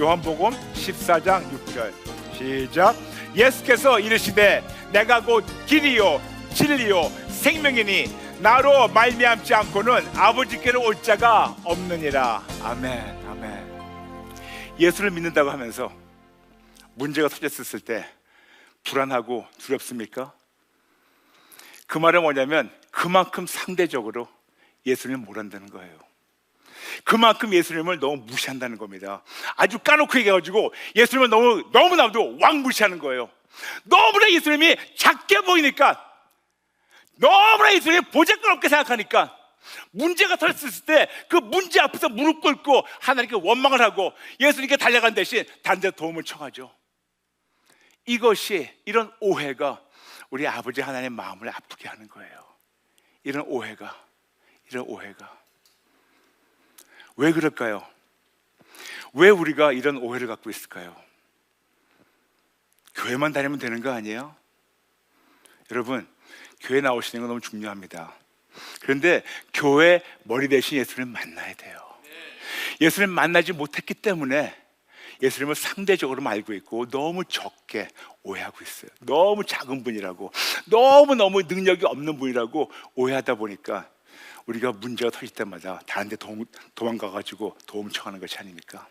요한복음 14장 6절 시작. 예수께서 이르시되 내가 곧 길이요 진리요 생명이니 나로 말미암지 않고는 아버지께로 올 자가 없느니라. 아멘. 아멘. 예수를 믿는다고 하면서 문제가 터졌을 때 불안하고 두렵습니까? 그 말은 뭐냐면 그만큼 상대적으로 예수님을 모른다는 거예요. 그만큼 예수님을 너무 무시한다는 겁니다. 아주 까놓고 얘기해가지고 예수님을 너무나도 왕무시하는 거예요. 너무나 예수님이 작게 보이니까, 너무나 예수님이 보잘것없게 생각하니까 문제가 터졌을 때 그 문제 앞에서 무릎 꿇고 하나님께 원망을 하고 예수님께 달려간 대신 다른 데 도움을 청하죠. 이런 오해가 우리 아버지 하나님의 마음을 아프게 하는 거예요. 이런 오해가 왜 그럴까요? 왜 우리가 이런 오해를 갖고 있을까요? 교회만 다니면 되는 거 아니에요? 여러분, 교회 나오시는 건 너무 중요합니다. 그런데 교회 머리 대신 예수님을 만나야 돼요. 예수님을 만나지 못했기 때문에 예수님을 상대적으로 알고 있고 너무 적게 오해하고 있어요. 너무 작은 분이라고, 너무너무 능력이 없는 분이라고 오해하다 보니까 우리가 문제가 터질 때마다 다른 데 도망가가지고 도움 청하는 것이 아닙니까?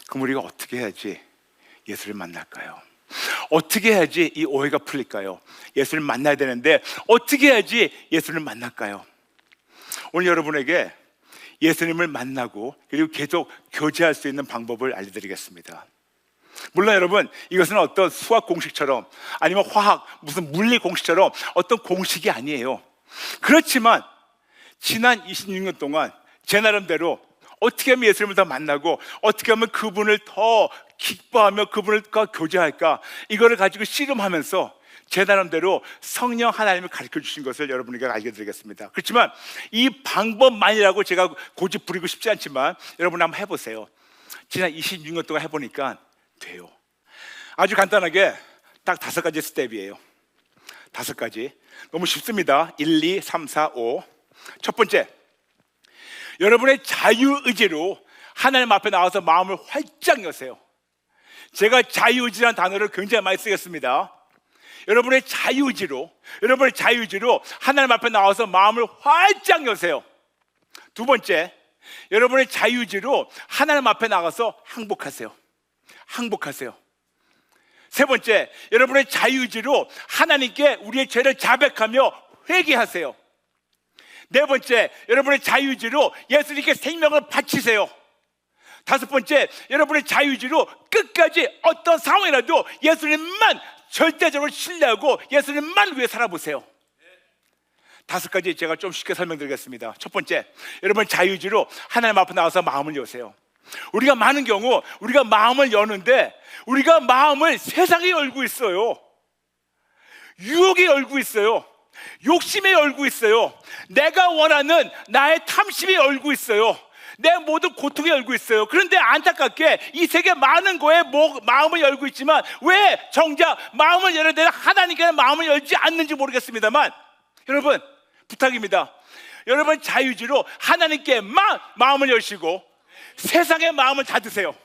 그럼 우리가 어떻게 해야지 예수를 만날까요? 어떻게 해야지 이 오해가 풀릴까요? 예수를 만나야 되는데 어떻게 해야지 예수를 만날까요? 오늘 여러분에게 예수님을 만나고 그리고 계속 교제할 수 있는 방법을 알려드리겠습니다. 물론 여러분, 이것은 어떤 수학 공식처럼 아니면 화학, 무슨 물리 공식처럼 어떤 공식이 아니에요. 그렇지만 지난 26년 동안 제 나름대로 어떻게 하면 예수님을 더 만나고 어떻게 하면 그분을 더 기뻐하며 그분과 교제할까, 이거를 가지고 씨름하면서 제 나름대로 성령 하나님을 가르쳐 주신 것을 여러분에게 알려드리겠습니다. 그렇지만 이 방법만이라고 제가 고집 부리고 싶지 않지만 여러분 한번 해보세요. 지난 26년 동안 해보니까 돼요. 아주 간단하게 딱 5가지 스텝이에요. 5가지. 너무 쉽습니다. 1, 2, 3, 4, 5. 첫 번째, 여러분의 자유의지로 하나님 앞에 나와서 마음을 활짝 여세요. 제가 자유의지라는 단어를 굉장히 많이 쓰겠습니다. 여러분의 자유의지로 하나님 앞에 나와서 마음을 활짝 여세요. 두 번째, 여러분의 자유의지로 하나님 앞에 나가서 항복하세요. 세 번째, 여러분의 자유의지로 하나님께 우리의 죄를 자백하며 회개하세요. 네 번째, 여러분의 자유의지로 예수님께 생명을 바치세요. 다섯 번째, 여러분의 자유의지로 끝까지 어떤 상황이라도 예수님만 절대적으로 신뢰하고 예수님만 위해 살아보세요. 5가지 제가 좀 쉽게 설명드리겠습니다. 첫 번째, 여러분 자유의지로 하나님 앞에 나와서 마음을 여세요. 우리가 많은 경우 우리가 마음을 여는데 우리가 마음을 세상에 열고 있어요. 유혹에 열고 있어요. 욕심에 열고 있어요. 내가 원하는 나의 탐심에 열고 있어요. 내 모든 고통에 열고 있어요. 그런데 안타깝게 이 세계 많은 거에 마음을 열고 있지만 왜 정작 마음을 열어야 되나 하나님께 마음을 열지 않는지 모르겠습니다만, 여러분 부탁입니다. 여러분 자유의지로 하나님께만 마음을 여시고 세상의 마음을 닫으세요.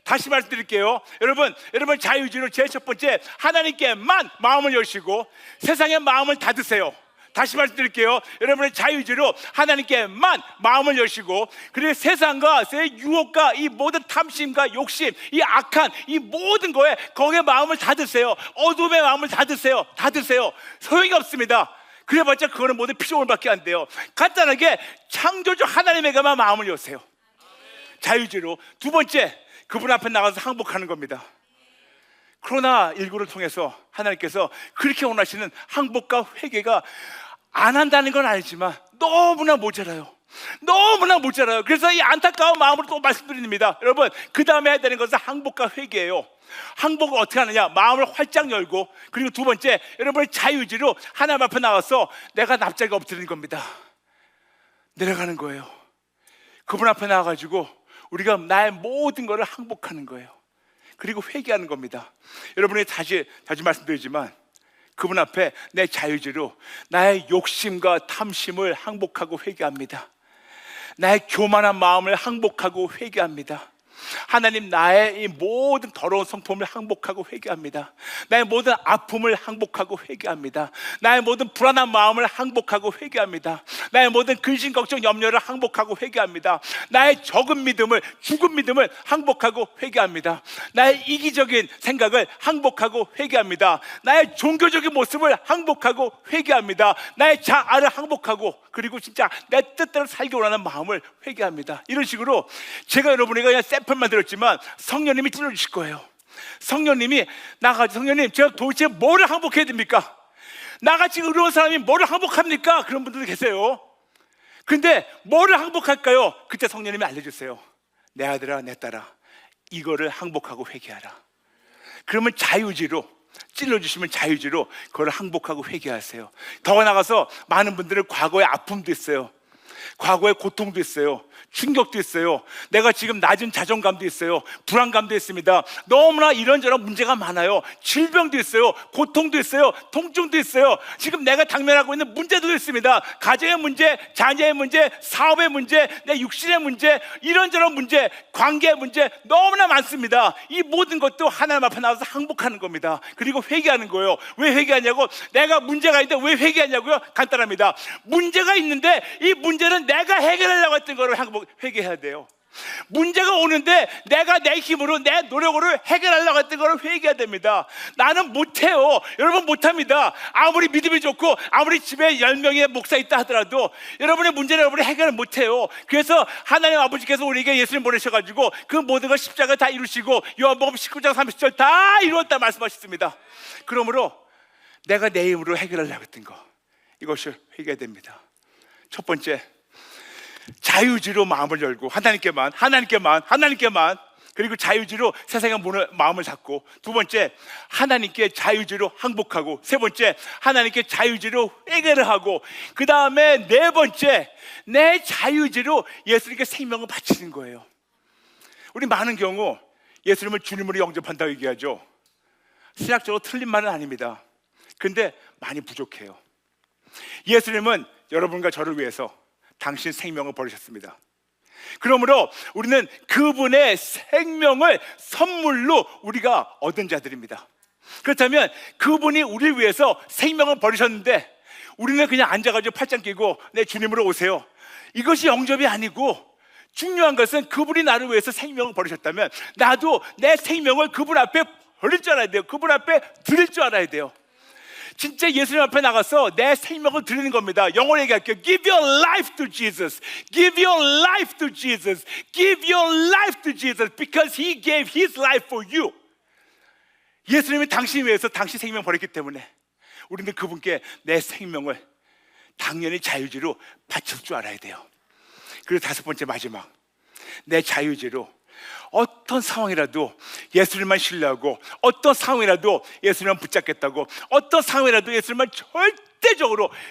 다시 말씀드릴게요. 여러분 자유의지로 제일 첫 번째, 하나님께만 마음을 여시고 세상의 마음을 닫으세요. 다시 말씀드릴게요. 여러분의 자유의지로 하나님께만 마음을 여시고, 그리고 세상과 새 유혹과 이 모든 탐심과 욕심, 이 악한 이 모든 거에 거기에 마음을 닫으세요. 어둠의 마음을 닫으세요. 소용이 없습니다. 그래봤자 그거는 모두 피조물밖에 안 돼요. 간단하게 창조주 하나님에게만 마음을 여세요. 자유의지로. 두 번째, 그분 앞에 나가서 항복하는 겁니다. 코로나19를 통해서 하나님께서 그렇게 원하시는 항복과 회개가 안 한다는 건 아니지만 너무나 모자라요. 그래서 이 안타까운 마음으로 또 말씀드립니다. 여러분, 그 다음에 해야 되는 것은 항복과 회개예요. 항복을 어떻게 하느냐? 마음을 활짝 열고, 그리고 두 번째, 여러분의 자유의지로 하나님 앞에 나와서 내가 납작에 엎드리는 겁니다. 내려가는 거예요. 그분 앞에 나와가지고 우리가 나의 모든 것을 항복하는 거예요. 그리고 회개하는 겁니다. 여러분이 다시 말씀드리지만 그분 앞에 내 자유의지로 나의 욕심과 탐심을 항복하고 회개합니다. 나의 교만한 마음을 항복하고 회개합니다. 하나님, 나의 이 모든 더러운 성품을 항복하고 회개합니다. 나의 모든 아픔을 항복하고 회개합니다. 나의 모든 불안한 마음을 항복하고 회개합니다. 나의 모든 근심, 걱정, 염려를 항복하고 회개합니다. 나의 적은 믿음을, 죽은 믿음을 항복하고 회개합니다. 나의 이기적인 생각을 항복하고 회개합니다. 나의 종교적인 모습을 항복하고 회개합니다. 나의 자아를 항복하고, 그리고 진짜 내 뜻대로 살기 원하는 마음을 회개합니다. 이런 식으로 제가 여러분에게 그냥 샘플만 들었지만 성령님이 찔러주실 거예요. 성령님이 나가지고, 성령님, 제가 도대체 뭐를 항복해야 됩니까? 나같이 의로운 사람이 뭐를 항복합니까? 그런 분들도 계세요. 근데 뭐를 항복할까요? 그때 성령님이 알려주세요. 내 아들아, 내 딸아, 이거를 항복하고 회개하라. 그러면 자유지로, 찔러주시면 자유지로 그걸 항복하고 회개하세요. 더 나가서 많은 분들은 과거의 아픔도 있어요. 과거의 고통도 있어요. 충격도 있어요. 내가 지금 낮은 자존감도 있어요. 불안감도 있습니다. 너무나 이런저런 문제가 많아요. 질병도 있어요. 고통도 있어요. 통증도 있어요. 지금 내가 당면하고 있는 문제도 있습니다. 가정의 문제, 자녀의 문제, 사업의 문제, 내 육신의 문제, 이런저런 문제, 관계의 문제 너무나 많습니다. 이 모든 것도 하나님 앞에 나와서 항복하는 겁니다. 그리고 회개하는 거예요. 왜 회개하냐고? 내가 문제가 있는데 왜 회개하냐고요? 간단합니다. 문제가 있는데 이 문제는 내가 해결하려고 했던 거를 회개해야 돼요. 문제가 오는데 내가 내 힘으로, 내 노력으로 해결하려고 했던 걸 회개해야 됩니다. 나는 못해요. 여러분, 못합니다. 아무리 믿음이 좋고 아무리 집에 10명의 목사 있다 하더라도 여러분의 문제는 여러분이 해결을 못해요. 그래서 하나님 아버지께서 우리에게 예수님 보내셔가지고 그 모든 걸 십자가 다 이루시고 요한복음 19장 30절 다 이루었다 말씀하셨습니다. 그러므로 내가 내 힘으로 해결하려고 했던 거, 이것을 회개됩니다. 첫 번째, 자유지로 마음을 열고 하나님께만, 그리고 자유지로 세상의 마음을 닫고, 두 번째, 하나님께 자유지로 항복하고, 세 번째, 하나님께 자유지로 회개를 하고, 그 다음에 네 번째, 내 자유지로 예수님께 생명을 바치는 거예요. 우리 많은 경우 예수님을 주님으로 영접한다고 얘기하죠. 신학적으로 틀린 말은 아닙니다. 근데 많이 부족해요. 예수님은 여러분과 저를 위해서 당신 생명을 버리셨습니다. 그러므로 우리는 그분의 생명을 선물로 우리가 얻은 자들입니다. 그렇다면 그분이 우리를 위해서 생명을 버리셨는데 우리는 그냥 앉아가지고 팔짱 끼고 내 주님으로 오세요, 이것이 영접이 아니고, 중요한 것은 그분이 나를 위해서 생명을 버리셨다면 나도 내 생명을 그분 앞에 버릴 줄 알아야 돼요. 그분 앞에 드릴 줄 알아야 돼요. 진짜 예수님 앞에 나가서 내 생명을 드리는 겁니다. 영어로 얘기할게요. Give your life to Jesus. Give your life to Jesus. Give your life to Jesus because He gave His life for you. 예수님이 당신 위해서 당신 생명 버렸기 때문에 우리는 그분께 내 생명을 당연히 자유지로 바칠 줄 알아야 돼요. 그리고 다섯 번째, 마지막, 내 자유지로 어떤 상황이라도 예수님만 신뢰하고, 어떤 상황이라도 예수님만 붙잡겠다고, 어떤 상황이라도 예수님만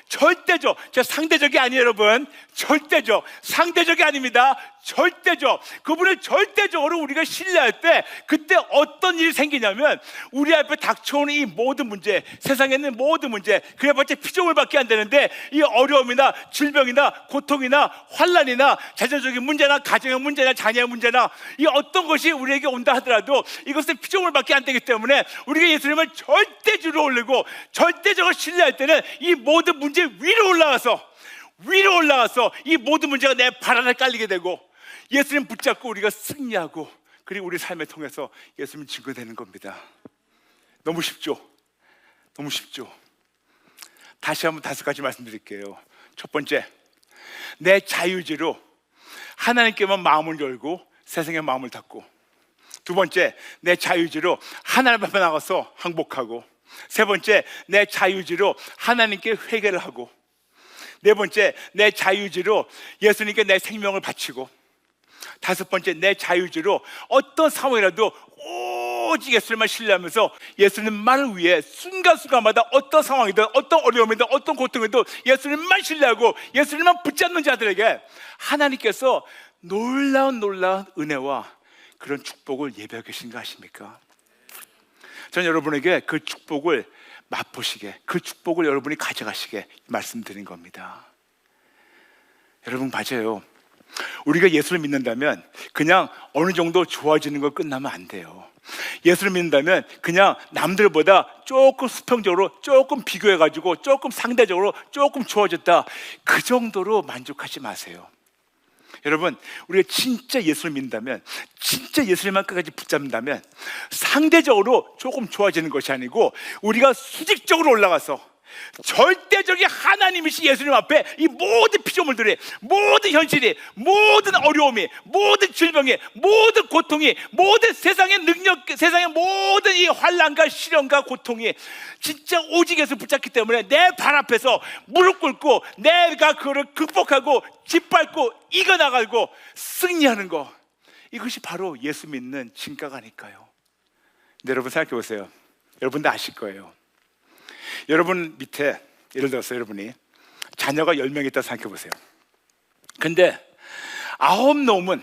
절대적, 저 상대적이 아니에요 여러분. 절대적, 상대적이 아닙니다. 절대적. 그분을 절대적으로 우리가 신뢰할 때 그때 어떤 일이 생기냐면 우리 앞에 닥쳐오는 이 모든 문제, 세상에 있는 모든 문제, 그래봤자 피조물밖에 안 되는데 이 어려움이나 질병이나 고통이나 환난이나 재정적인 문제나 가정의 문제나 자녀의 문제나 이 어떤 것이 우리에게 온다 하더라도 이것은 피조물밖에 안 되기 때문에 우리가 예수님을 절대적으로 올리고 절대적으로 신뢰할 때는 이 모든 문제 위로 올라가서 이 모든 문제가 내 발 아래 깔리게 되고 예수님 붙잡고 우리가 승리하고, 그리고 우리 삶을 통해서 예수님 증거되는 겁니다. 너무 쉽죠? 너무 쉽죠? 다시 한번 5가지 말씀드릴게요. 첫 번째, 내 자유지로 하나님께만 마음을 열고 세상의 마음을 닫고, 두 번째, 내 자유지로 하나님 앞에 나가서 항복하고, 세 번째, 내 자유지로 하나님께 회개를 하고, 네 번째, 내 자유지로 예수님께 내 생명을 바치고, 다섯 번째, 내 자유지로 어떤 상황이라도 오직 예수님만 신뢰하면서 예수님만을 위해 순간순간마다 어떤 상황이든 어떤 어려움이든 어떤 고통이든 예수님만 신뢰하고 예수님만 붙잡는 자들에게 하나님께서 놀라운 은혜와 그런 축복을 예배하고 계신 거 아십니까? 저는 여러분에게 그 축복을 맛보시게, 그 축복을 여러분이 가져가시게 말씀드린 겁니다. 여러분, 맞아요. 우리가 예수를 믿는다면 그냥 어느 정도 좋아지는 거 끝나면 안 돼요. 예수를 믿는다면 그냥 남들보다 조금 수평적으로 조금 비교해가지고 조금 상대적으로 조금 좋아졌다, 그 정도로 만족하지 마세요. 여러분, 우리가 진짜 예수를 믿는다면, 진짜 예수님만 끝까지 붙잡는다면 상대적으로 조금 좋아지는 것이 아니고 우리가 수직적으로 올라가서 절대적인 하나님이신 예수님 앞에 이 모든 피조물들이, 모든 현실이, 모든 어려움이, 모든 질병이, 모든 고통이, 모든 세상의 능력, 세상의 모든 이 환난과 시련과 고통이 진짜 오직 예수 붙잡기 때문에 내 발 앞에서 무릎 꿇고 내가 그를 극복하고 짓밟고 이겨나가고 승리하는 거, 이것이 바로 예수 믿는 진가가 아닐까요? 근데 여러분 생각해 보세요. 여러분도 아실 거예요. 여러분 밑에 예를 들어서 여러분이 자녀가 10명 있다 생각해 보세요. 근데 9놈은,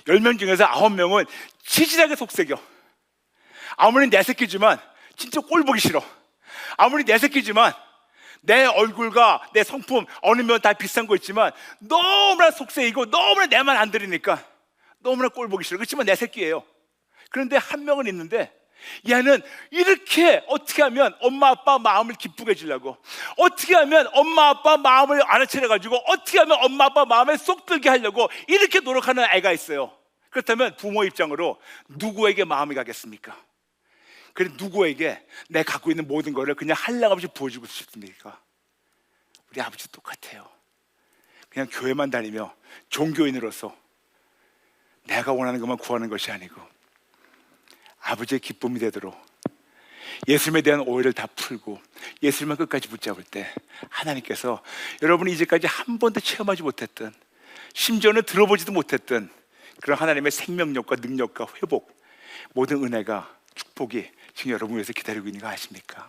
10명 중에서 9명은 치질하게 속삭여. 아무리 내 새끼지만 진짜 꼴 보기 싫어. 아무리 내 새끼지만 내 얼굴과 내 성품 어느 면 다 비싼 거 있지만 너무나 속삭이고 너무나 내 말 안 들으니까 너무나 꼴 보기 싫어. 그렇지만 내 새끼예요. 그런데 한 명은 있는데 얘는 이렇게 어떻게 하면 엄마 아빠 마음을 기쁘게 해주려고, 어떻게 하면 엄마 아빠 마음을 알아차려가지고 어떻게 하면 엄마 아빠 마음에 쏙 들게 하려고 이렇게 노력하는 애가 있어요. 그렇다면 부모 입장으로 누구에게 마음이 가겠습니까? 그래, 누구에게 내 갖고 있는 모든 거를 그냥 한량없이 부어주고 싶습니까? 우리 아버지 똑같아요. 그냥 교회만 다니며 종교인으로서 내가 원하는 것만 구하는 것이 아니고 아버지의 기쁨이 되도록 예수님에 대한 오해를 다 풀고 예수님만 끝까지 붙잡을 때 하나님께서 여러분이 이제까지 한 번도 체험하지 못했던, 심지어는 들어보지도 못했던 그런 하나님의 생명력과 능력과 회복, 모든 은혜가, 축복이 지금 여러분 위해서 기다리고 있는 거 아십니까?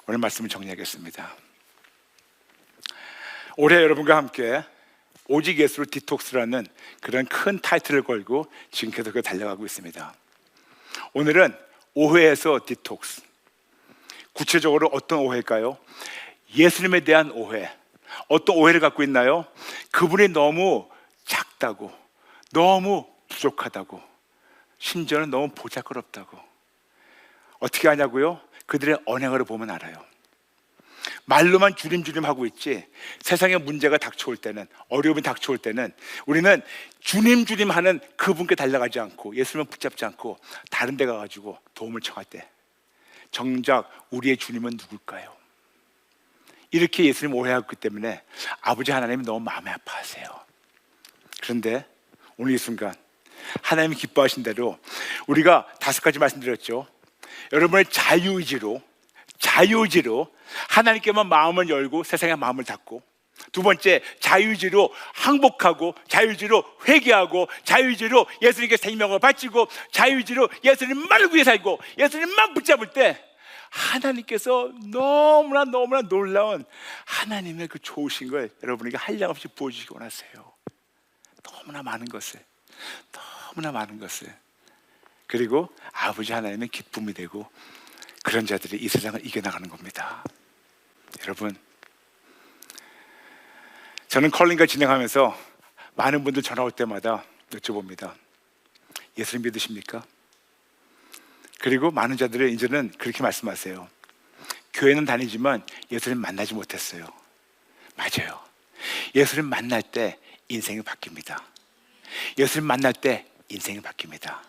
오늘 말씀을 정리하겠습니다. 올해 여러분과 함께 오직 예수로 디톡스라는 그런 큰 타이틀을 걸고 지금 계속 달려가고 있습니다. 오늘은 오해에서 디톡스. 구체적으로 어떤 오해일까요? 예수님에 대한 오해. 어떤 오해를 갖고 있나요? 그분이 너무 작다고, 너무 부족하다고, 심지어는 너무 보잘것없다고. 어떻게 하냐고요? 그들의 언행으로 보면 알아요. 말로만 주님 하고 있지 세상에 문제가 닥쳐올 때는, 어려움이 닥쳐올 때는 우리는 주님 하는 그분께 달려가지 않고 예수님을 붙잡지 않고 다른 데 가가지고 도움을 청할 때 정작 우리의 주님은 누굴까요? 이렇게 예수님 오해하기 때문에 아버지 하나님이 너무 마음이 아파하세요. 그런데 오늘 이 순간 하나님이 기뻐하신 대로 우리가 5가지 말씀드렸죠. 여러분의 자유의지로 하나님께만 마음을 열고 세상에 마음을 닫고, 두 번째, 자유의지로 항복하고, 자유의지로 회개하고, 자유의지로 예수님께 생명을 바치고, 자유의지로 예수님만을 위해 살고 예수님만 붙잡을 때 하나님께서 너무나 놀라운 하나님의 그 좋으신 걸 여러분에게 한량없이 부어주시기 원하세요. 너무나 많은 것을. 그리고 아버지 하나님의 기쁨이 되고 그런 자들이 이 세상을 이겨나가는 겁니다. 여러분, 저는 컬링과 진행하면서 많은 분들 전화 올 때마다 여쭤봅니다. 예수님 믿으십니까? 그리고 많은 자들이 이제는 그렇게 말씀하세요. 교회는 다니지만 예수님 만나지 못했어요. 맞아요. 예수님 만날 때 인생이 바뀝니다. 예수님 만날 때 인생이 바뀝니다.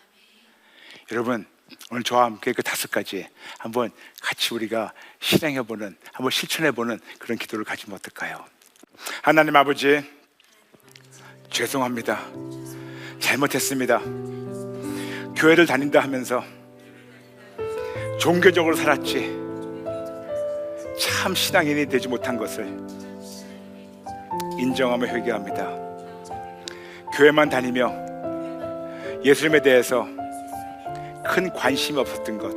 여러분, 오늘 저와 함께 그 5가지 한번 같이 우리가 실행해보는, 한번 실천해보는 그런 기도를 가지면 어떨까요? 하나님 아버지, 죄송합니다. 잘못했습니다. 교회를 다닌다 하면서 종교적으로 살았지 참 신앙인이 되지 못한 것을 인정하며 회개합니다. 교회만 다니며 예수님에 대해서 큰 관심이 없었던 것,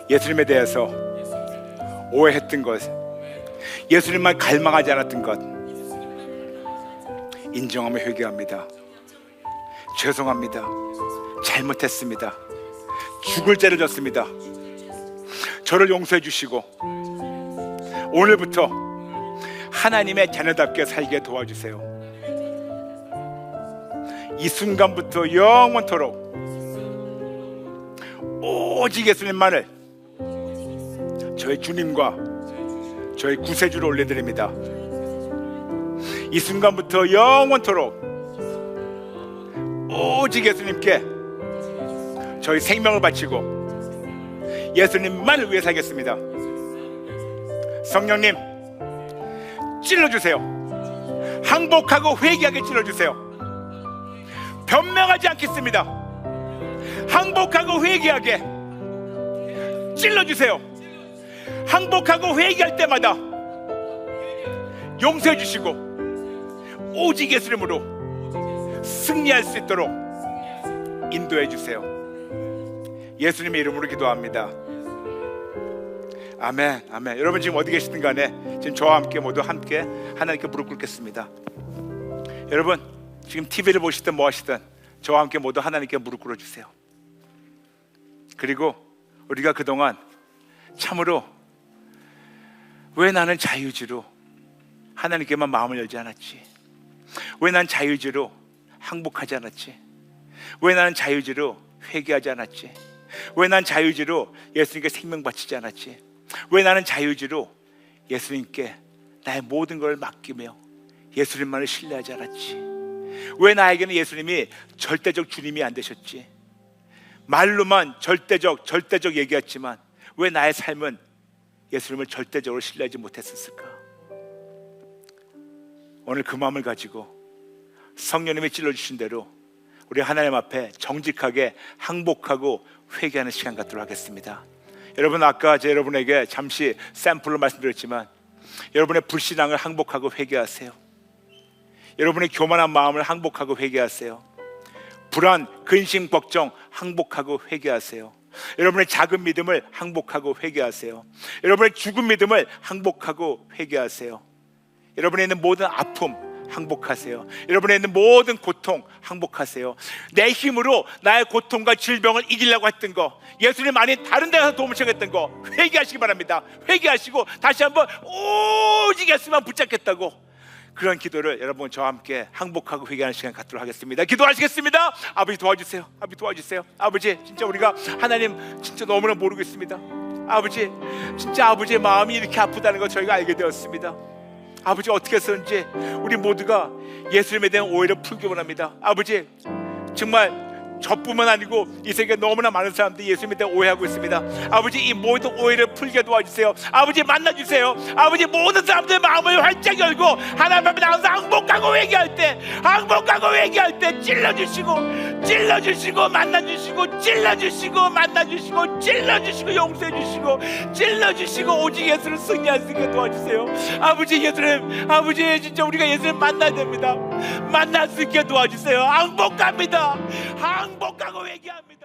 예수님에 대해서 오해했던 것, 예수님만 갈망하지 않았던 것 인정하며 회개합니다. 죄송합니다. 잘못했습니다. 죽을 죄를 졌습니다. 저를 용서해 주시고 오늘부터 하나님의 자녀답게 살게 도와주세요. 이 순간부터 영원토록 오직 예수님만을 저희 주님과 저희 구세주로 올려드립니다. 이 순간부터 영원토록 오직 예수님께 저희 생명을 바치고 예수님만을 위해 살겠습니다. 성령님 찔러주세요. 항복하고 회개하게 찔러주세요. 변명하지 않겠습니다. 항복하고 회개하게 찔러주세요. 항복하고 회개할 때마다 용서해 주시고 오직 예수님으로 승리할 수 있도록 인도해 주세요. 예수님의 이름으로 기도합니다. 아멘, 아멘. 여러분 지금 어디 계시든 간에 지금 저와 함께 모두 함께 하나님께 무릎 꿇겠습니다. 여러분 지금 TV를 보시든 뭐 하시든 저와 함께 모두 하나님께 무릎 꿇어주세요. 그리고 우리가 그동안 참으로 왜 나는 자유의지로 하나님께만 마음을 열지 않았지? 왜 난 자유의지로 항복하지 않았지? 왜 나는 자유의지로 회개하지 않았지? 왜 난 자유의지로 예수님께 생명 바치지 않았지? 왜 나는 자유의지로 예수님께 나의 모든 걸 맡기며 예수님만을 신뢰하지 않았지? 왜 나에게는 예수님이 절대적 주님이 안 되셨지? 말로만 절대적 얘기했지만 왜 나의 삶은 예수님을 절대적으로 신뢰하지 못했을까? 오늘 그 마음을 가지고 성령님이 찔러주신 대로 우리 하나님 앞에 정직하게 항복하고 회개하는 시간 갖도록 하겠습니다. 여러분 아까 제가 여러분에게 잠시 샘플로 말씀드렸지만 여러분의 불신앙을 항복하고 회개하세요. 여러분의 교만한 마음을 항복하고 회개하세요. 불안, 근심, 걱정 항복하고 회개하세요. 여러분의 작은 믿음을 항복하고 회개하세요. 여러분의 죽은 믿음을 항복하고 회개하세요. 여러분에 있는 모든 아픔 항복하세요. 여러분에 있는 모든 고통 항복하세요. 내 힘으로 나의 고통과 질병을 이기려고 했던 거, 예수님 아닌 다른 데서 도움을 청했던 거 회개하시기 바랍니다. 회개하시고 다시 한번 오직 예수만 붙잡겠다고 그런 기도를 여러분 저와 함께 항복하고 회개하는 시간 갖도록 하겠습니다. 기도하시겠습니다. 아버지 도와주세요. 아버지 도와주세요. 아버지 진짜 우리가 하나님 진짜 너무나 모르고 있습니다. 아버지 진짜 아버지의 마음이 이렇게 아프다는 거 저희가 알게 되었습니다. 아버지 어떻게 해서든지 우리 모두가 예수님에 대한 오해를 풀기 원합니다. 아버지 정말 저뿐만 아니고 이 세계에 너무나 많은 사람들이 예수님에 대해 오해하고 있습니다. 아버지 이 모든 오해를 풀게 도와주세요. 아버지 만나주세요. 아버지 모든 사람들의 마음을 활짝 열고 하나님 앞에 나가서 항복하고 회개할 때 찔러주시고 만나주시고 찔러주시고 만나주시고 찔러주시고 용서해주시고 찔러주시고 오직 예수를 승리할 수 있게 도와주세요. 아버지 예수님, 아버지 진짜 우리가 예수님 만나야 됩니다. 만날 수 있게 도와주세요. 항복합니다. 항복하고 회개합니다.